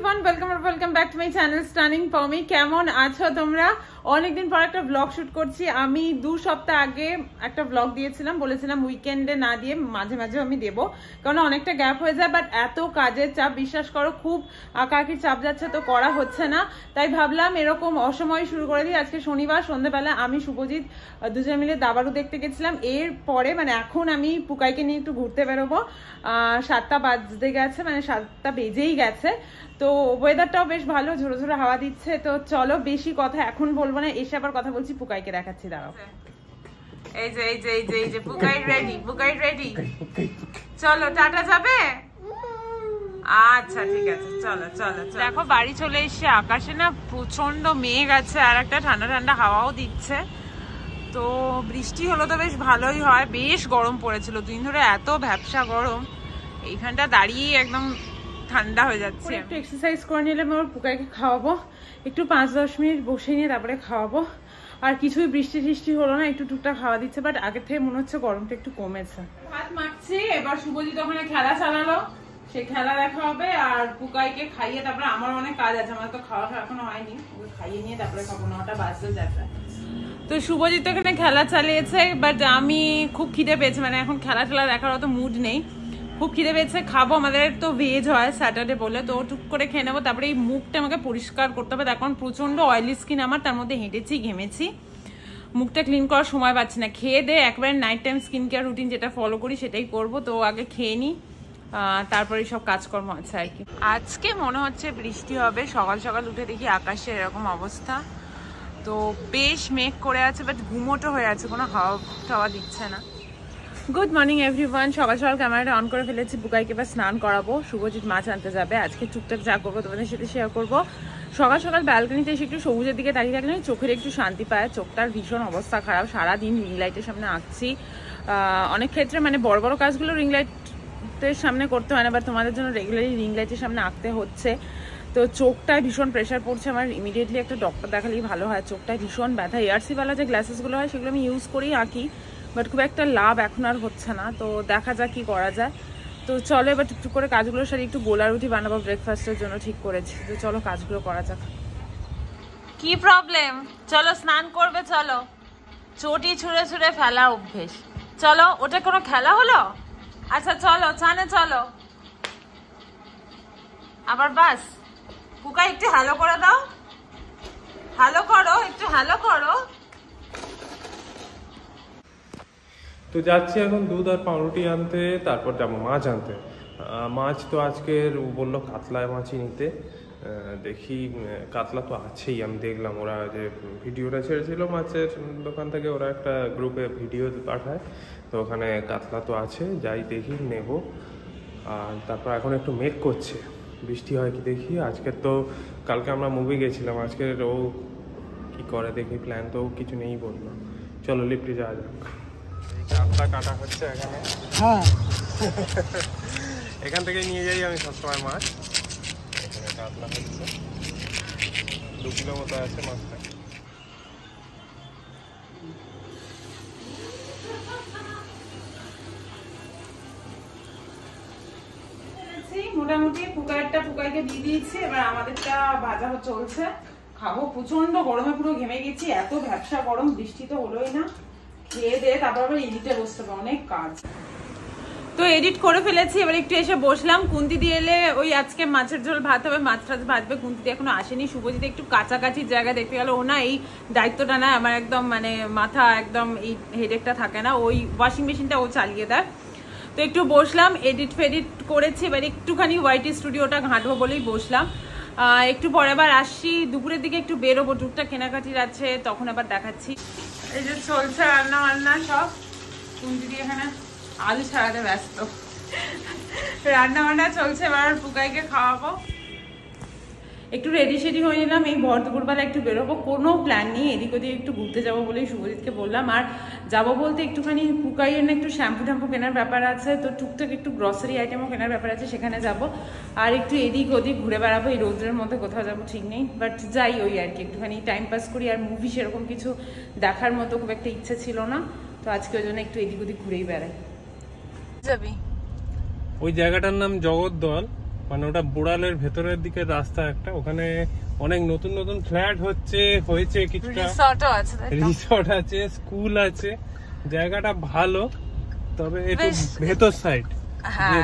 Everyone, welcome back to my channel stunning Pomi. কেমন আছো তোমরা? অনেকদিন পর একটা ব্লগ শুট করছি। আমি 2 সপ্তাহ আগে একটা ব্লগ দিয়েছিলাম, বলেছিলাম উইকেন্ডে না দিয়ে মাঝে মাঝে আমি দেবো, কারণ অনেকটা গ্যাপ হয়ে যায়। বাট এত কাজের চাপ, বিশ্বাস করো খুব আঁকাআঁকির চাপ যাচ্ছে, তো করা হচ্ছে না। তাই ভাবলাম এরকম অসময়ে শুরু করে দিই। আজকে শনিবার সন্ধ্যেবেলা আমি শুভজিৎ দুজন মিলে দাবারু দেখতে গেছিলাম। এরপরে মানে এখন আমি পুকাইকে নিয়ে একটু ঘুরতে বেরোবো। 7টা বাজতে গেছে, মানে 7টা বেজেই গেছে। তো ওয়েদারটাও বেশ ভালো, ঝোড়ো ঝোড়ো হাওয়া দিচ্ছে। তো চলো, বেশি কথা এখন বলবো না, এসে আবার কথা বলছি। পুকাইকে দেখাচ্ছি, দাঁড়াও। এই যে পুকাই রেডি। চলো, টাটা যাবে? আচ্ছা ঠিক আছে, চলো। দেখো বাড়ি চলে এসে আকাশে না প্রচন্ড মেঘ আছে, আর একটা ঠান্ডা ঠান্ডা হাওয়াও দিচ্ছে। তো বৃষ্টি হলো তো বেশ ভালোই হয়। বেশ গরম পড়েছিল 2 দিন ধরে, এত ভ্যাপসা গরম। এইখানটা দাঁড়িয়ে একদম ঠান্ডা হয়ে যাচ্ছে। একটু এক্সারসাইজ করে নিলে আমি ওর পুকাইকে খাওয়াবো, একটু 5-10 মিনিট বসে নিয়ে তারপরে খাওয়াবো। আর কিছুই বৃষ্টি হলো না, একটু টুকটাক খাওয়া দিচ্ছে। বাট আগের থেকে মনে হচ্ছে গরমটা একটু কমেছে। ভাত মাখছি, এবার শুভজিৎ ওখানে খেলা চালালো, সেই খেলা দেখা হবে। আর পুকাইকে খাইয়ে তারপরে আমার অনেক কাজ আছে, আমার তো খাওয়া এখনো হয়নি। ওকে খাইয়ে নিয়ে তারপরে খাবো, 9টা বাজতে যাবে। তো শুভজিৎ এখানে খেলা চালিয়েছে, বাট আমি খুব খিদে পেয়েছে, মানে এখন খেলা দেখার অত মুড নেই। খুব খিদে পেয়েছে, খাবো। আমাদের তো ভেজ হয় স্যাটারডে বলে, তো টুক করে খেয়ে নেবো। তারপরে এই মুখটা আমাকে পরিষ্কার করতে হবে, এখন প্রচন্ড অয়েলি স্কিন আমার, তার মধ্যে হেঁটেছি ঘেমেছি, মুখটা ক্লিন করার সময় পাচ্ছি না। খেয়ে দে একবারে night time skin care routine যেটা ফলো করি সেটাই করবো। তো আগে খেয়ে নিই, তারপরে সব কাজকর্ম আছে আর কি। আজকে মনে হচ্ছে বৃষ্টি হবে। সকাল সকাল উঠে দেখি আকাশে এরকম অবস্থা, তো বেশ মেঘ করে আছে, বাট ঘুমোটো হয়ে আছে, কোনো হাওয়া টাওয়া দিচ্ছে না। Good morning everyone. সকাল সকাল ক্যামেরাটা অন করে ফেলেছি, বুকাইকে এবার স্নান করাবো। শুভজিৎ মাছ আনতে যাবে, আজকে টুকটাক যা করবো তোমাদের সাথে শেয়ার করবো। সকাল সকাল ব্যালকনিতে এসে একটু সবুজের দিকে তাকিয়ে থাকলে চোখের একটু শান্তি পায়। চোখটার ভীষণ অবস্থা খারাপ, সারাদিন রিং লাইটের সামনে আঁকছি। অনেক ক্ষেত্রে মানে বড় বড় কাজগুলো রিং লাইটের সামনে করতে হয় না, বাট তোমাদের জন্য রেগুলারলি রিং লাইটের সামনে আঁকতে হচ্ছে। তো চোখটায় ভীষণ প্রেশার পড়ছে আমার। ইমিডিয়েটলি একটা ডক্টর দেখালেই ভালো হয়। চোখটায় ভীষণ ব্যথা। এআরসিওয়ালা যে গ্লাসেসগুলো হয় সেগুলো আমি ইউজ করি আঁকি, বাট খুব একটা লাভ এখন আর হচ্ছে না। তো দেখা যাক কি করা যায়। তো চলো এবার টুকটুক করে কাজগুলো সারি। একটু গোলা রুটি বানাবো ব্রেকফাস্টের জন্য ঠিক করেছি। তো চলো কাজগুলো করা যাক। কি প্রবলেম? চলো স্নান করবে, চলো। চটি ছুঁড়ে ফেলা অভ্যেস। চলো, ওটা কোনো খেলা হলো? আচ্ছা চলো চানে চলো। আবার বাস। পুকা একটু হ্যালো করে দাও, হ্যালো করো, একটু হ্যালো করো। তো যাচ্ছি এখন দুধ আর পাউরুটি আনতে, তারপর যাবো মাছ আনতে। মাছ তো আজকের বললো কাতলা মাছই নিতে। দেখি কাতলা তো আছেই, আমি দেখলাম ওরা যে ভিডিওটা ছেড়েছিল মাছের দোকান থেকে, ওরা একটা গ্রুপে ভিডিও পাঠায়, তো ওখানে কাতলা তো আছে, যাই দেখি নেব। আর তারপর এখন একটু মেঘ করছে, বৃষ্টি হয় কি দেখি। আজকের তো কালকে আমরা মুভি গেছিলাম, আজকের ও কি করে দেখি, প্ল্যান তো কিছু নেই বললো। চলো লিফটে যাওয়া যাক। কাতলা কাটা হচ্ছে এখানে, হ্যাঁ এখান থেকে নিয়ে যাই আমি সবসময় মাছ। এখানে কাতলা হচ্ছে, 2 কিলো মতো আছে মাছটা। মোটামুটি পুকাইকে দিয়ে দিয়েছি, এবার আমাদেরটা ভাজা চলছে, খাবো। প্রচন্ড গরমে পুরো ঘেমে গেছি, এত ভ্যাপসা গরম। বৃষ্টি তো হলোই না। খেয়ে দিয়ে তারপর আবার এডিটে বসতে হবে, অনেক কাজ। তো এডিট করে ফেলেছি, এবার একটু এসে বসলাম। কুন্তি দিয়ে এলে ওই আজকে মাছের ঝোল ভাত হবে, মাছ টাছ ভাজবে। কুন্তি দিয়ে এখনো আসেনি। শুভজিৎ একটু কাছাকাছি জায়গা দেখতে গেল, ও না এই দায়িত্বটা না আমার, একদম মানে মাথা একদম এই হেডেকটা থাকে না, ওই ওয়াশিং মেশিনটা ও চালিয়ে দেয়। তো একটু বসলাম, এডিট ফেডিট করেছি, এবার একটুখানি ওয়াইটি স্টুডিওটা ঘাঁটবো বলেই বসলাম। একটু পরে আবার আসছি, দুপুরের দিকে একটু বেরোবো, টুকটাক কেনাকাটির আছে, তখন আবার দেখাচ্ছি। এই যে চলছে রান্না বান্না সব। কুন্তি দিয়ে এখানে আলু ছাড়াতে ব্যস্ত, রান্না বান্না চলছে। এবার পুকাইকে খাওয়াবো। একটু রেডি সেডি হয়ে নিলাম, এই ভর দুপুরবেলা একটু বেরোবো। কোনো প্ল্যান নেই, এদিক ওদিক একটু ঘুরতে যাবো বলেই শুভজিৎকে বললাম। আর যাবো বলতে একটুখানি পুকাইয়ের না একটু শ্যাম্পু ট্যাম্পু কেনার ব্যাপার আছে, তো টুকটাক একটু গ্রসারি আইটেমও কেনার ব্যাপার আছে, সেখানে যাব। আর একটু এদিক ওদিক ঘুরে বেড়াবো, এই রোদ্রের মধ্যে কোথাও যাবো ঠিক নেই, বাট যাই ওই আর কি, একটুখানি টাইম পাস করি। আর মুভি সেরকম কিছু দেখার মতো খুব একটা ইচ্ছে ছিল না, তো আজকে ওই জন্য একটু এদিক ওদিক ঘুরেই বেড়াই। যাবি? ওই জায়গাটার নাম জগদ্দল, মানে ওটা বোড়ালের ভেতরের দিকে রাস্তা একটা, ওখানে অনেক নতুন নতুন ফ্ল্যাট হয়েছে, কিছুটা রিসর্ট আছে, স্কুল আছে, জায়গাটা ভালো, তবে একটু ভেতর সাইড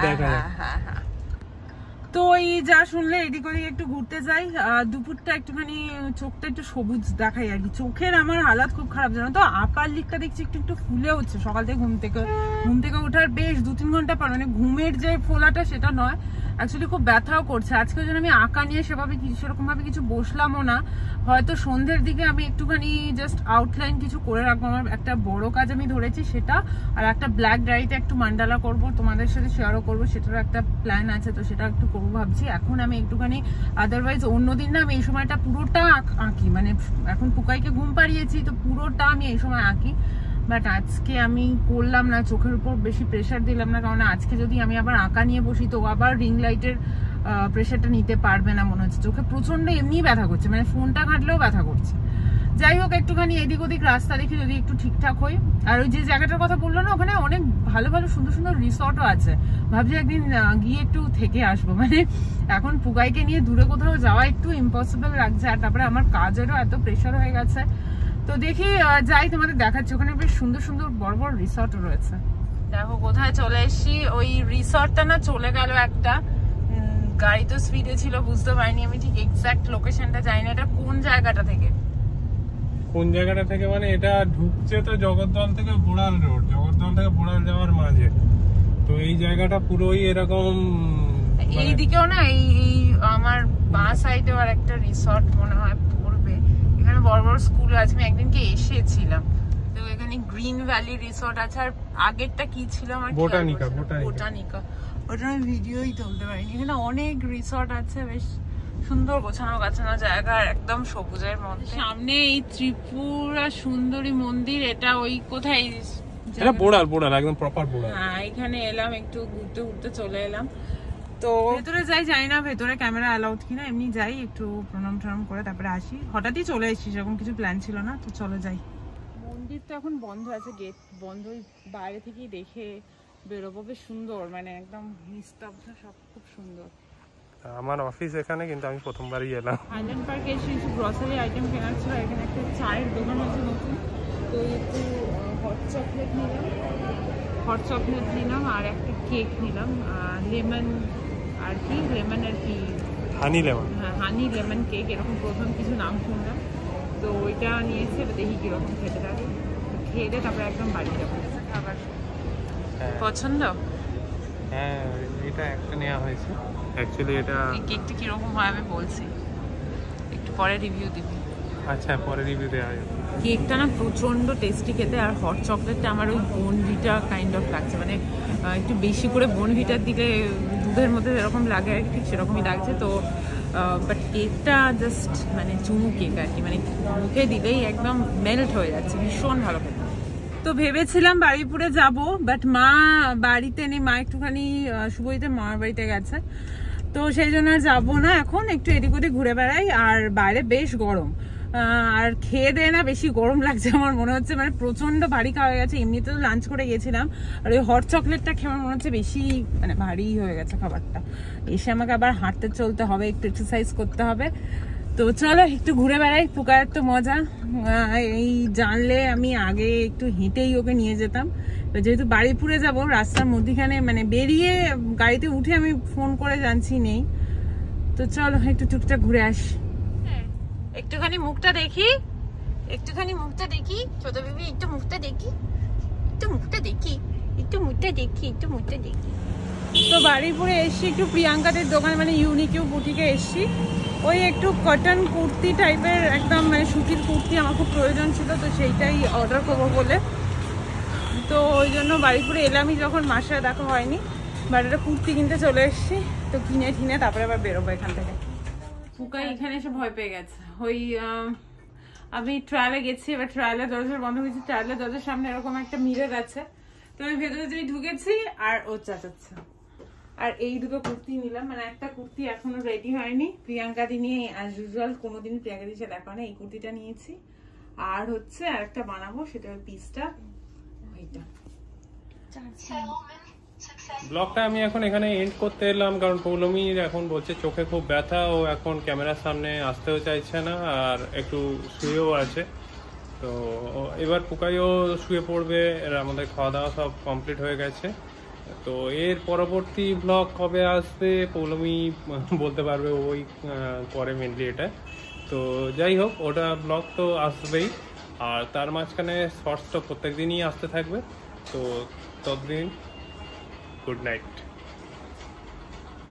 দেখা যায়। তো এই যা শুনলে এদিক ওদিক একটু ঘুরতে যাই, দুপুরটা একটুখানি চোখটা একটু সবুজ দেখাই আর কি। চোখের আমার হালাত খুব খারাপ, জানো তো, আপার লিকটা দেখছি একটু একটু ফুলে হচ্ছে সকাল থেকে ঘুম থেকে ওঠার বেশ 2-3 ঘন্টা পর, মানে ঘুমের যে ফোলাটা সেটা নয়, অ্যাকচুয়ালি খুব ব্যথাও করছে। আজকে জন্য আমি আঁকা নিয়ে সেরকম ভাবে কিছু বসলামও না, হয়তো সন্ধ্যের দিকে আমি একটুখানি জাস্ট আউটলাইন কিছু করে রাখবো। আমার একটা বড় কাজ আমি ধরেছি সেটা, আর একটা ব্ল্যাক ডায়েরিতে একটু মান্ডালা করব, তোমাদের সাথে শেয়ারও করবো, সেটারও একটা প্ল্যান আছে, তো সেটা একটু করবো ভাবছি। এখন আমি একটুখানি আদারওয়াইজ অন্যদিন না আমি এই সময়টা পুরোটা আঁকি, মানে এখন পুকাইকে ঘুম পাড়িয়েছি তো পুরোটা আমি এই সময় আঁকি, বাট আজকে আমি করলাম না, চোখের উপর বেশি প্রেশার দিলাম না, কারণ আজকে যদি আমি আবার আঁকা নিয়ে বসি তো আবার রিং লাইটের প্রেশারটা নিতে পারবে না মনে হচ্ছে। চোখে প্রচন্ড এমনি ব্যথা করছে, মানে ফোনটা ঘাটলেও ব্যথা করছে। যাই হোক, একটুখানি এদিক ওদিক রাস্তা দেখি যদি একটু ঠিকঠাক হই। আর ওই যে জায়গাটার কথা বললো না, ওখানে অনেক ভালো ভালো সুন্দর সুন্দর রিসর্টও আছে, ভাবছি একদিন গিয়ে একটু থেকে আসবো। মানে এখন পুগাইকে নিয়ে দূরে কোথাও যাওয়া একটু ইম্পসিবল লাগছে, আর তারপরে আমার কাজেরও এত প্রেশার হয়ে গেছে, তো দেখি যাই, তোমাদের দেখাচ্ছি। ওখানে বেশ সুন্দর সুন্দর বড় বড় রিসর্টও রয়েছে। দেখো কোথায় চলে এসছি, ওই রিসর্টটা না চলে গেল একটা, গাড়ি তো স্পিডে ছিল বুঝতে পারিনি আমি, ঠিক এক্সাক্ট লোকেশনটা জানি না। এটা কোন জায়গাটা থেকে মানে এটা ঢুকছে তো জগদ্দল থেকে বোড়াল রোড, জগদ্দল থেকে বোড়াল যাওয়ার মাঝে, তো এই জায়গাটা পুরোই এরকম। এইদিকেও না এই আমার বাঁ সাইডে আর একটা রিসর্ট মনে হয় পড়বে, এখানে বড় বড় স্কুল আছে। আমি একদিনকে এসেছিলাম, তো এখানে গ্রিন ভ্যালি রিসর্ট আছে, আর আগেরটা কি ছিল আমার বোটানিকা, ওটা আমি ভিডিওই তুলতে পারিনি। এখানে অনেক রিসর্ট আছে, বেশ সুন্দর গোছানো গাছানো জায়গা, একদম সবুজের মধ্যে। সামনে এই ত্রিপুরা সুন্দরী মন্দির, এটা ওই কোথায়, এটা বোড়াল একদম প্রপার বোড়াল। হ্যাঁ, এখানে এলাম, একটু ঘুরতে ঘুরতে চলে এলাম। তো ভেতরে যাই, জানি না ভেতরে ক্যামেরা অ্যালাউড কিনা, এমনি যাই একটু প্রণাম টনাম করে তারপরে আসি। হঠাৎই চলে এসেছি, সেরকম কিছু প্ল্যান ছিল না, তো চলো যাই। মন্দির তো এখন বন্ধ আছে, গেট বন্ধ, বাইরে থেকেই দেখে বেরোবো। বেশ সুন্দর, মানে একদম নিস্তব্ধ, সব খুব সুন্দর। আমার অফিস এখানে, কিন্তু আমি প্রথমবারই এলাম। আইল্যান্ড পার্কে এসে কিছু গ্রসারি আইটেম কেনার ছিল, এখানে একটা চায়ের দোকান আছে নতুন, তো একটু হট চকলেট নিলাম আর একটা কেক নিলাম, লেমন আর কি হানি লেমন, হ্যাঁ হানি লেমন কেক, এরকম প্রথম কিছু নাম শুনলাম, তো ওইটা নিয়েছি। দেখি কিরকম খেতে থাকে, খেয়ে দিয়ে তারপরে একদম বাড়ি যাবো। খাবার পছন্দ? হ্যাঁ, এটা একটা নেওয়া হয়েছে অ্যাকচুয়ালি। এটা কেকটা কিরকম হয় আমি বলছি, একটু পরে রিভিউ দিবি। আচ্ছা, পরে রিভিউ দেওয়া যাবে। কেকটা না প্রচন্ড টেস্টি খেতে, আর হট চকলেটটা আমার ওই বোনভিটা কাইন্ড অফ লাগছে, মানে একটু বেশি করে বোনভিটার দিকে দুধের মধ্যে যেরকম লাগে আর কি, ঠিক সেরকমই লাগছে। তো বাট কেকটা জাস্ট মানে চুমু কেক আর কি, মানে মুখে দিলেই একদম মেল্ট হয়ে যাচ্ছে, ভীষণ ভালো খেতে। তো ভেবেছিলাম বারুইপুরে যাব, বাট মা বাড়িতে নেই, মা একটুখানি শুভজিতের মামার বাড়িতে গেছে, তো সেই জন্য আর যাবো না। এখন একটু এদিক ওদিক ঘুরে বেড়াই, আর বাইরে বেশ গরম, আর খেয়ে দেয় না বেশি গরম লাগছে আমার মনে হচ্ছে, মানে প্রচন্ড ভারী খাওয়া হয়ে গেছে। এমনিতে তো লাঞ্চ করে গেছিলাম, আর ওই হট চকলেটটা খেয়ে আমার মনে হচ্ছে বেশি মানে ভারী হয়ে গেছে খাবারটা। এসে আমাকে আবার হাঁটতে চলতে হবে, একটু এক্সারসাইজ করতে হবে, তো চলো একটু ঘুরে বেড়াই। পুকার তো মজা, এই জানলে আমি আগে একটু হেঁটেই ওকে নিয়ে যেতাম, তো যেহেতু বারুইপুরে যাব রাস্তার মধ্যখানে, মানে বেরিয়ে গাড়িতে উঠে আমি ফোন করে জানছি নেই, তো চলো একটু টুকটাক ঘুরে আসি। একটুখানি মুখটা দেখি ছোট বেবি, একটু মুখটা দেখি। তো বারুইপুরে এসছি, একটু প্রিয়াঙ্কাদের দোকানে মানে ইউনিকিউ বুটিকে এসছি, ওই একটু কটন কুর্তি টাইপের একদম মানে সুতির কুর্তি আমার খুব প্রয়োজন ছিল, তো সেইটাই অর্ডার করবো বলে, তো ওই জন্য বারুইপুরে এলামই যখন, মার সাথে দেখা হয়নি, বাট একটা কুর্তি কিনতে চলে এসছি, তো কিনে তারপরে আবার বেরোবো এখান থেকে। পুকাই এখানে এসে ভয় পেয়ে গেছে, ওই আমি ট্রায়ালে গেছি, এবার ট্রায়ালের দরজা বন্ধ হয়েছে, ট্রায়ালের দরজার সামনে এরকম একটা মিরর আছে, তো আমি ভেতরে ঢুকেছি আর ও চাচাচ্ছে। আর এই দুটো কুর্তি নিলাম, মানে একটা কুর্তি এখনো রেডি হয়নি, প্রিয়াঙ্কা দি নিয়ে অ্যাজ ইউজুয়াল কোনোদিন প্রিয়াঙ্কা দির সাথে দেখা হয় না, এই কুর্তিটা নিয়েছি, আর হচ্ছে আর একটা বানাবো, সেটা পিসটা ওইটা। ব্লগটা আমি এখন এখানে এন্ড করতে এলাম, কারণ পৌলমীর এখন বলছে চোখে খুব ব্যথা, ও এখন ক্যামেরার সামনে আসতেও চাইছে না, আর একটু শুয়েও আছে। তো এবার পুকাইও শুয়ে পড়বে, আমাদের খাওয়া দাওয়া সব কমপ্লিট হয়ে গেছে। তো এর পরবর্তী ব্লগ কবে আসবে পৌলমী বলতে পারবে, ওই করে মেনলি এটা। তো যাই হোক, ওটা ব্লগ তো আসবেই, আর তার মাঝখানে শর্টস তো প্রত্যেক দিনই আসতে থাকবে। তো ততদিন গুড নাইট।